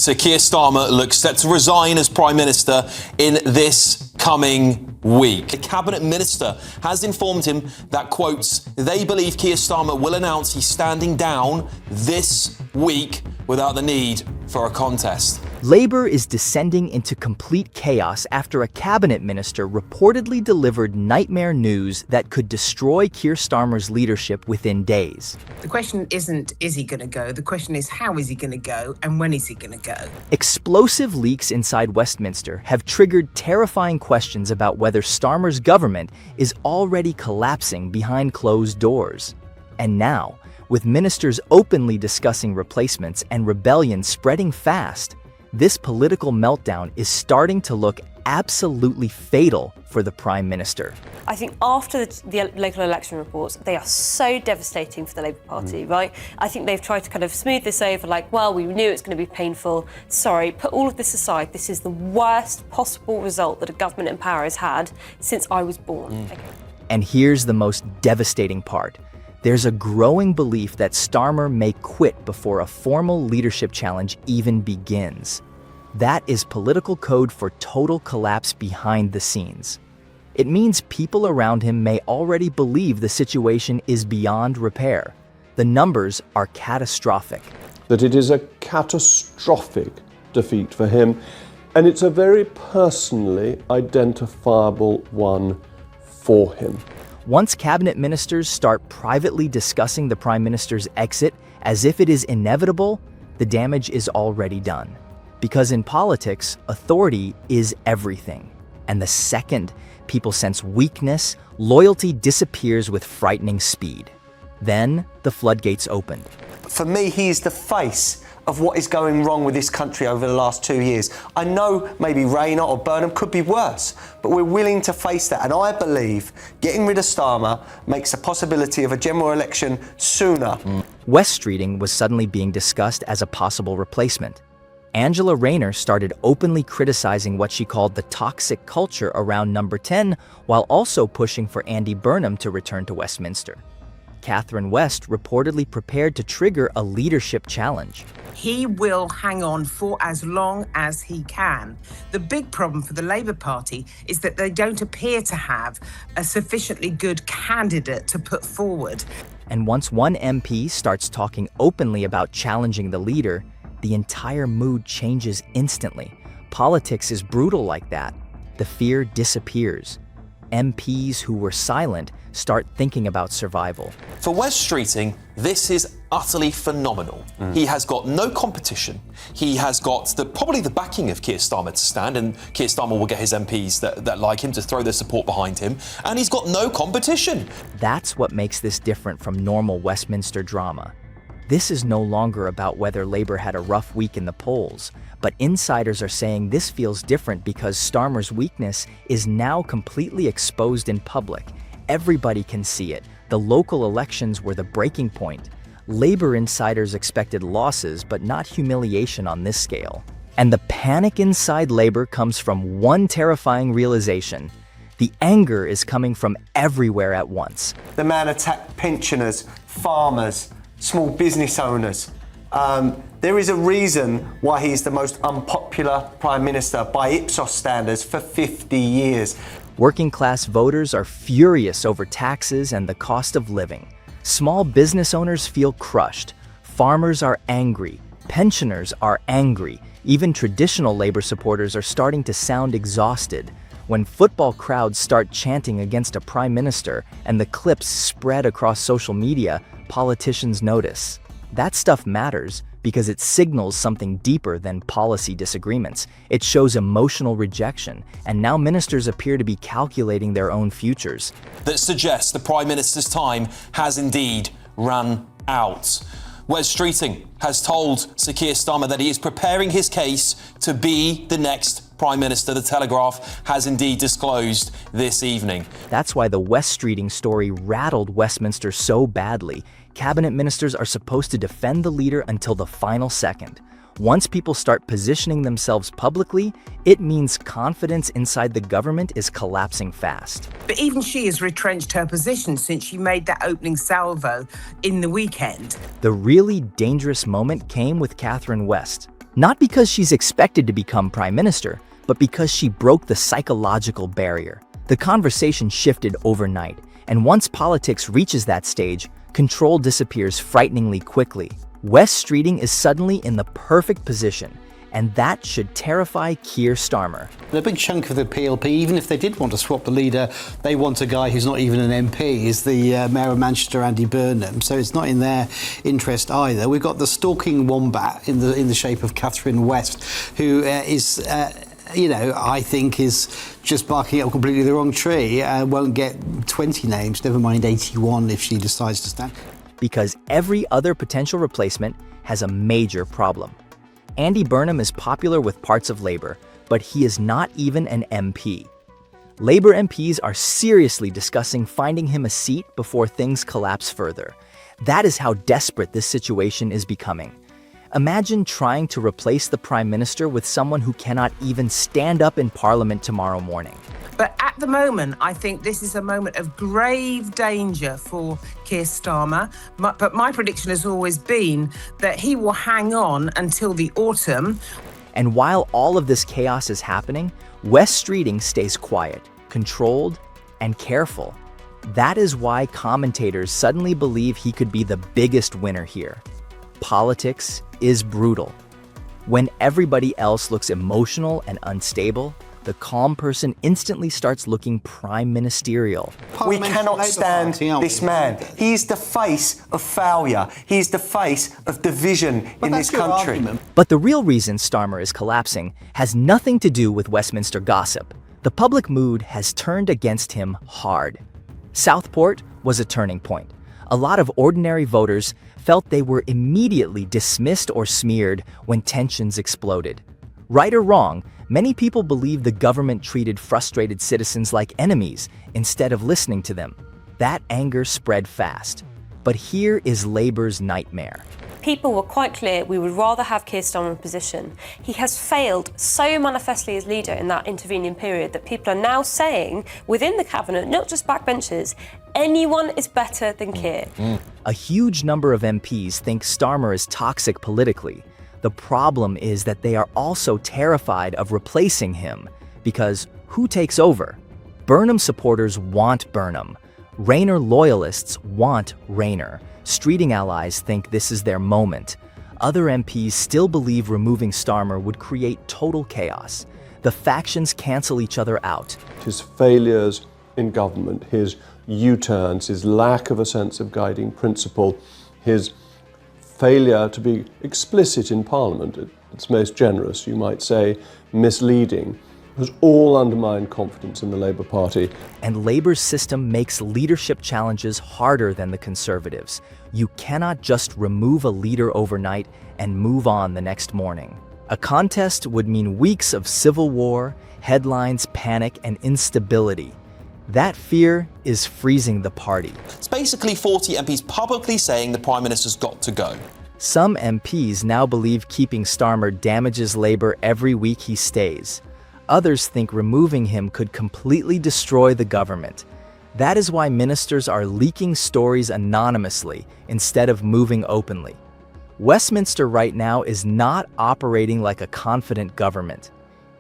Sir Keir Starmer looks set to resign as Prime Minister in this coming week. The Cabinet Minister has informed him that, quotes, they believe Keir Starmer will announce he's standing down this week without the need for a contest. Labour is descending into complete chaos after a cabinet minister reportedly delivered nightmare news that could destroy Keir Starmer's leadership within days. The question isn't, is he going to go? The question is, how is he going to go and when is he going to go? Explosive leaks inside Westminster have triggered terrifying questions about whether Starmer's government is already collapsing behind closed doors. And now, with ministers openly discussing replacements and rebellion spreading fast, this political meltdown is starting to look absolutely fatal for the Prime Minister. I think after the local election reports, they are so devastating for the Labour Party, right? I think they've tried to kind of smooth this over, like, well, we knew it's going to be painful. Sorry, put all of this aside. This is the worst possible result that a government in power has had since I was born. Okay. And here's the most devastating part. There's a growing belief that Starmer may quit before a formal leadership challenge even begins. That is political code for total collapse behind the scenes. It means people around him may already believe the situation is beyond repair. The numbers are catastrophic. That it is a catastrophic defeat for him, and it's a very personally identifiable one for him. Once cabinet ministers start privately discussing the Prime Minister's exit as if it is inevitable, the damage is already done. Because in politics, authority is everything. And the second people sense weakness, loyalty disappears with frightening speed. Then the floodgates open. For me, he is the face of what is going wrong with this country over the last 2 years. I know maybe Rayner or Burnham could be worse, but we're willing to face that. And I believe getting rid of Starmer makes the possibility of a general election sooner. West Streeting was suddenly being discussed as a possible replacement. Angela Rayner started openly criticizing what she called the toxic culture around Number 10, while also pushing for Andy Burnham to return to Westminster. Catherine West reportedly prepared to trigger a leadership challenge. He will hang on for as long as he can. The big problem for the Labour Party is that they don't appear to have a sufficiently good candidate to put forward. And once one MP starts talking openly about challenging the leader, the entire mood changes instantly. Politics is brutal like that. The fear disappears. MPs who were silent start thinking about survival. For West Streeting, this is utterly phenomenal. He has got no competition. He has got probably the backing of Keir Starmer to stand, and Keir Starmer will get his MPs that like him to throw their support behind him, and he's got no competition. That's what makes this different from normal Westminster drama. This is no longer about whether Labour had a rough week in the polls, but insiders are saying this feels different because Starmer's weakness is now completely exposed in public. Everybody can see it. The local elections were the breaking point. Labour insiders expected losses, but not humiliation on this scale. And the panic inside Labour comes from one terrifying realization. The anger is coming from everywhere at once. The man attacked pensioners, farmers, small business owners. There is a reason why he's the most unpopular Prime Minister by Ipsos standards for 50 years. Working-class voters are furious over taxes and the cost of living. Small business owners feel crushed. Farmers are angry. Pensioners are angry. Even traditional Labour supporters are starting to sound exhausted. When football crowds start chanting against a Prime Minister and the clips spread across social media, politicians notice. That stuff matters because it signals something deeper than policy disagreements. It shows emotional rejection, and now ministers appear to be calculating their own futures. That suggests the Prime Minister's time has indeed run out. Wes Streeting has told Sir Keir Starmer that he is preparing his case to be the next Prime Minister. The Telegraph has indeed disclosed this evening. That's why the West Streeting story rattled Westminster so badly. Cabinet ministers are supposed to defend the leader until the final second. Once people start positioning themselves publicly, it means confidence inside the government is collapsing fast. But even she has retrenched her position since she made that opening salvo in the weekend. The really dangerous moment came with Catherine West. Not because she's expected to become prime minister, but because she broke the psychological barrier. The conversation shifted overnight, and once politics reaches that stage, control disappears frighteningly quickly. Wes Streeting is suddenly in the perfect position, and that should terrify Keir Starmer. A big chunk of the PLP, even if they did want to swap the leader, they want a guy who's not even an MP, is the Mayor of Manchester, Andy Burnham. So it's not in their interest either. We've got the stalking wombat in the shape of Catherine West, who is, I think is just barking up completely the wrong tree. Won't get 20 names, never mind 81 if she decides to stand. Because every other potential replacement has a major problem. Andy Burnham is popular with parts of Labour, but he is not even an MP. Labour MPs are seriously discussing finding him a seat before things collapse further. That is how desperate this situation is becoming. Imagine trying to replace the Prime Minister with someone who cannot even stand up in Parliament tomorrow morning. But at the moment, I think this is a moment of grave danger for Keir Starmer. But my prediction has always been that he will hang on until the autumn. And while all of this chaos is happening, Wes Streeting stays quiet, controlled, and careful. That is why commentators suddenly believe he could be the biggest winner here. Politics is brutal. When everybody else looks emotional and unstable, the calm person instantly starts looking prime ministerial. We cannot stand this man. He's the face of failure. He's the face of division in this country. But the real reason Starmer is collapsing has nothing to do with Westminster gossip. The public mood has turned against him hard. Southport was a turning point. A lot of ordinary voters felt they were immediately dismissed or smeared when tensions exploded. Right or wrong, many people believe the government treated frustrated citizens like enemies instead of listening to them. That anger spread fast. But here is Labour's nightmare. People were quite clear we would rather have Keir Starmer in position. He has failed so manifestly as leader in that intervening period that people are now saying within the cabinet, not just backbenchers, anyone is better than Keir. A huge number of MPs think Starmer is toxic politically. The problem is that they are also terrified of replacing him, because who takes over? Burnham supporters want Burnham. Rayner loyalists want Rayner. Streeting allies think this is their moment. Other MPs still believe removing Starmer would create total chaos. The factions cancel each other out. His failures in government, his U-turns, his lack of a sense of guiding principle, his failure to be explicit in Parliament, its most generous, you might say, misleading, has all undermined confidence in the Labour Party. And Labour's system makes leadership challenges harder than the Conservatives. You cannot just remove a leader overnight and move on the next morning. A contest would mean weeks of civil war, headlines, panic, and instability. That fear is freezing the party. It's basically 40 MPs publicly saying the Prime Minister's got to go. Some MPs now believe keeping Starmer damages Labour every week he stays. Others think removing him could completely destroy the government. That is why ministers are leaking stories anonymously instead of moving openly. Westminster right now is not operating like a confident government.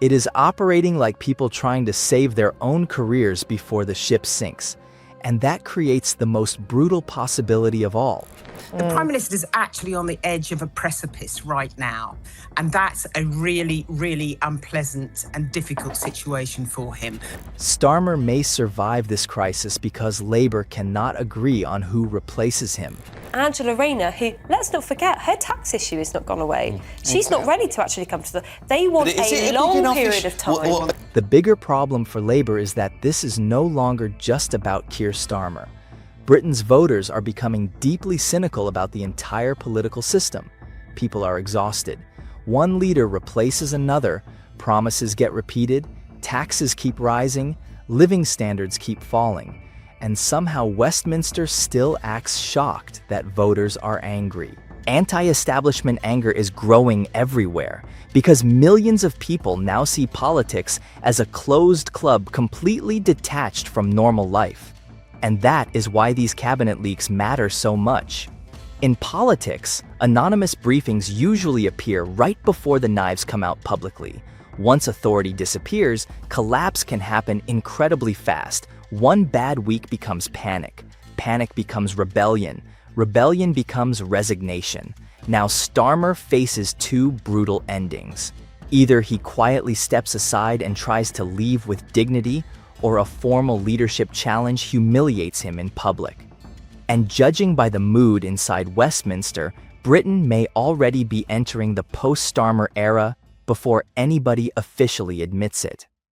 It is operating like people trying to save their own careers before the ship sinks. And that creates the most brutal possibility of all. The Prime Minister is actually on the edge of a precipice right now. And that's a really, really unpleasant and difficult situation for him. Starmer may survive this crisis because Labour cannot agree on who replaces him. Angela Rayner, who, let's not forget, her tax issue has not gone away. She's not ready to actually come to the... They want a long period of time. The bigger problem for Labour is that this is no longer just about Keir Starmer. Britain's voters are becoming deeply cynical about the entire political system. People are exhausted. One leader replaces another, promises get repeated, taxes keep rising, living standards keep falling. And somehow Westminster still acts shocked that voters are angry. Anti-establishment anger is growing everywhere because millions of people now see politics as a closed club completely detached from normal life. And that is why these cabinet leaks matter so much. In politics, anonymous briefings usually appear right before the knives come out publicly. Once authority disappears, collapse can happen incredibly fast. One bad week becomes panic. Panic becomes rebellion. Rebellion becomes resignation. Now Starmer faces two brutal endings. Either he quietly steps aside and tries to leave with dignity, or a formal leadership challenge humiliates him in public. And judging by the mood inside Westminster, Britain may already be entering the post-Starmer era before anybody officially admits it.